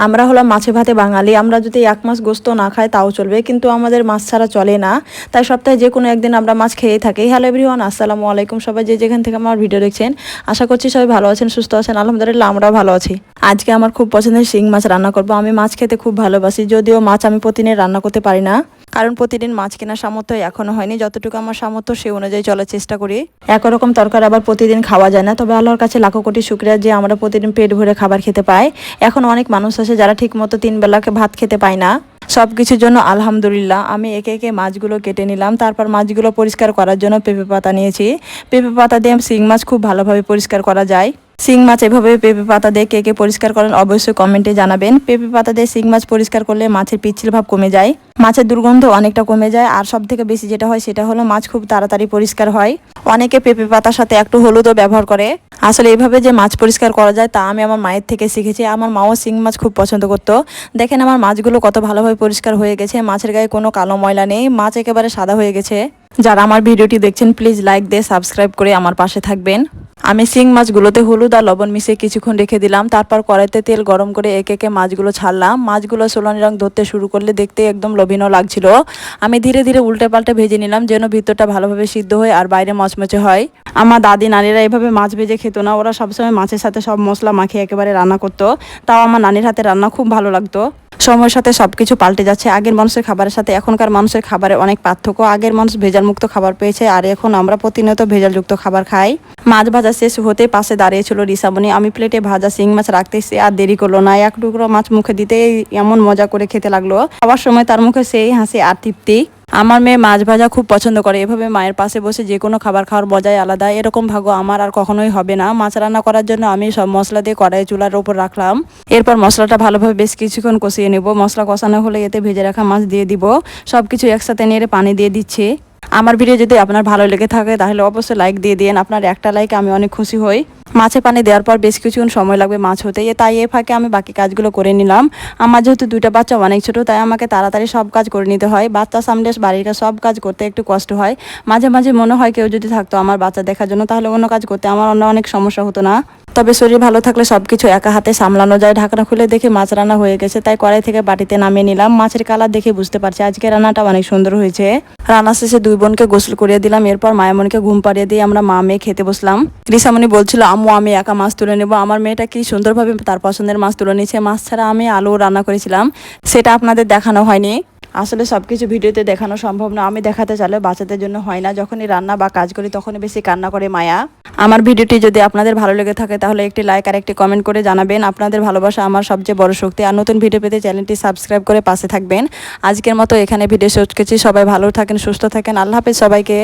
আমরা হলাম মাছে ভাতে বাঙালি। আমরা যদি এক মাস গোস্ত না খাই তাও চলবে, কিন্তু আমাদের মাছ ছাড়া চলে না। তাই সপ্তাহে যে কোনো একদিন আমরা মাছ খেয়ে থাকি। হ্যালো এভরিওয়ান, আসসালামু আলাইকুম। সবাই যে যেখান থেকে আমার ভিডিও দেখছেন, আশা করছি সবাই ভালো আছেন, সুস্থ আছেন। আলহামদুলিল্লাহ আমরাও ভালো আছি। আজকে আমার খুব পছন্দের শিং মাছ রান্না করব। আমি মাছ খেতে খুব ভালোবাসি, যদিও মাছ আমি প্রতিদিন রান্না করতে পারি না, কারণ প্রতিদিন মাছ কেনার সামর্থ্য এখনো হয়নি। যতটুকু আমার সামর্থ্য সেই অনুযায়ী চলার চেষ্টা করি। একরকম তরকারি আবার প্রতিদিন খাওয়া যায় না, তবে আল্লাহর কাছে লাখো কোটি শুকরিয়া যে আমরা প্রতিদিন পেট ভরে খাবার খেতে পাই। এখন অনেক মানুষ আছে যারা ঠিক মতো 3 বেলাকে ভাত খেতে পায় না। সব কিছুর জন্য আলহামদুলিল্লাহ। আমি একে একে মাছগুলো কেটে নিলাম, তারপর মাছগুলো পরিষ্কার করার জন্য পেঁপে পাতা নিয়েছি। পেঁপে পাতা দিয়ে শিং মাছ খুব ভালোভাবে পরিষ্কার করা যায়। শিং মাছ এভাবে পেঁপে পাতা দিয়ে কে কে পরিষ্কার করেন অবশ্যই কমেন্টে জানাবেন। পেঁপে পাতা দিয়ে শিং মাছ পরিষ্কার করলে মাছের পিচ্ছিল ভাব কমে যায়, মাছের দুর্গন্ধ অনেকটা কমে যায়, আর সব থেকে বেশি যেটা হয় সেটা হলো মাছ খুব তাড়াতাড়ি পরিষ্কার হয়। অনেকে পেঁপে পাতার সাথে একটু হলুদও ব্যবহার করে। আসলে এইভাবে যে মাছ পরিষ্কার করা যায় তা আমি আমার মায়ের থেকে শিখেছি। আমার মাও শিং মাছ খুব পছন্দ করতো। দেখেন আমার মাছগুলো কত ভালোভাবে পরিষ্কার হয়ে গেছে। মাছের গায়ে কোনো কালো ময়লা নেই, মাছ একেবারে সাদা হয়ে গেছে। যারা আমার ভিডিওটি দেখছেন প্লিজ লাইক দিয়ে সাবস্ক্রাইব করে আমার পাশে থাকবেন। আমি শিং মাছগুলোতে হলুদ আর লবণ মিশিয়ে কিছুক্ষণ রেখে দিলাম, তারপর কড়াইতে তেল গরম করে একে একে মাছগুলো ছাড়লাম। মাছগুলো সোনালি রং ধরতে শুরু করলে দেখতে একদম লোভনীয় লাগছিল। আমি ধীরে ধীরে উল্টে পাল্টে ভেজে নিলাম, যেন ভিতরটা ভালোভাবে সিদ্ধ হয় আর বাইরে মচমচে হয়। আমার দাদি নানিরা এভাবে মাছ ভেজে খেত না, ওরা সবসময় মাছের সাথে সব মশলা মাখিয়ে একেবারে রান্না করতো। তাও আমার নানির হাতে রান্না খুব ভালো লাগতো। সময়ের সাথে সবকিছু পাল্টে যাচ্ছে। আগের মানুষের খাবারের সাথে এখনকার মানুষের খাবারে অনেক পার্থক্য। আগের মানুষ ভেজাল মুক্ত খাবার পেয়েছে, আর এখন আমরা প্রতিনিয়ত ভেজালযুক্ত খাবার খাই। মাছ ভাজা শেষ হতে পাশে দাঁড়িয়েছিল রিসামণি। আমি প্লেটে ভাজা শিং মাছ রাখতেছি, আর দেরি করলো না। এক টুকরো মাছ মুখে দিতেই এমন মজা করে খেতে লাগলো। খাওয়ার সময় তার মুখে সেই হাসি আর তৃপ্তি। আমার মেয়ে মাছ ভাজা খুব পছন্দ করে। এভাবে মায়ের পাশে বসে যে কোনো খাবার খাওয়ার মজাই আলাদা। এরকম ভাগ্য আমার আর কখনোই হবে না। মাছ রান্না করার জন্য আমি সব মশলা দিয়ে কড়াই চুলার উপর রাখলাম। এরপর মশলাটা ভালোভাবে বেশ কিছুক্ষণ কষিয়ে নেব। মশলা কষানো হলে এতে ভেজে রাখা মাছ দিয়ে দিব। সবকিছু একসাথে নেড়ে পানি দিয়ে দিচ্ছি। আমার ভিডিও যদি আপনার ভালো লেগে থাকে তাহলে অবশ্যই লাইক দিয়ে দিন। আপনার একটা লাইক আমি অনেক খুশি হই। মাছে পানি দেওয়ার পর বেশ কিছুক্ষণ সময় লাগবে মাছ হতে, তাই এ ফাঁকে আমি বাকি কাজগুলো করে নিলাম। আমার যেহেতু 2টা বাচ্চা অনেক ছোটো, তাই আমাকে তাড়াতাড়ি সব কাজ করে নিতে হয়। বাচ্চা সামলে বাড়ির সব কাজ করতে একটু কষ্ট হয়। মাঝে মাঝে মনে হয় কেউ যদি থাকতো আমার বাচ্চা দেখার জন্য, তাহলে অন্য কাজ করতে আমার অনেক সমস্যা হতো না। তবে শরীর ভালো থাকলে সবকিছু একা হাতে সামলানো যায়। ঢাকনা খুলে দেখে মাছ রান্না হয়ে গেছে, তাই কড়াই থেকে বাটিতে নামিয়ে নিলাম। মাছের কালার দেখে বুঝতে পারছি আজকে রান্নাটা অনেক সুন্দর হয়েছে। রান্না শেষে 2 বোনকে গোসল করিয়ে দিলাম। এরপর মায়ামণিকে ঘুম পাড়িয়ে দিয়ে আমরা মা মেয়ে খেতে বসলাম। রিসামণি বলছিল আম্মু আমি একা মাছ তুলে নেবো। আমার মেয়েটা কি সুন্দরভাবে তার পছন্দের মাছ তুলে নিয়েছে। মাছ ছাড়া আমি আলু রান্না করেছিলাম, সেটা আপনাদের দেখানো হয়নি। আসলে সবকিছু ভিডিওতে দেখানো সম্ভব না। আমি দেখাতে চাইলে বাচ্চাদের জন্য হয় না। যখনই রান্না বা কাজ করি তখনই বেশি কান্না করে মায়া। আমার ভিডিওটি যদি আপনাদের ভালো লেগে থাকে তাহলে একটি লাইক আর একটি কমেন্ট করে জানাবেন। আপনাদের ভালোবাসা আমার সবচেয়ে বড় শক্তি। আর নতুন ভিডিও পেতে চ্যানেলটি সাবস্ক্রাইব করে পাশে থাকবেন। আজকের মতো এখানে ভিডিও শেষ করছি। সবাই ভালো থাকেন, সুস্থ থাকেন। আল্লাহ হাফেজ সবাইকে।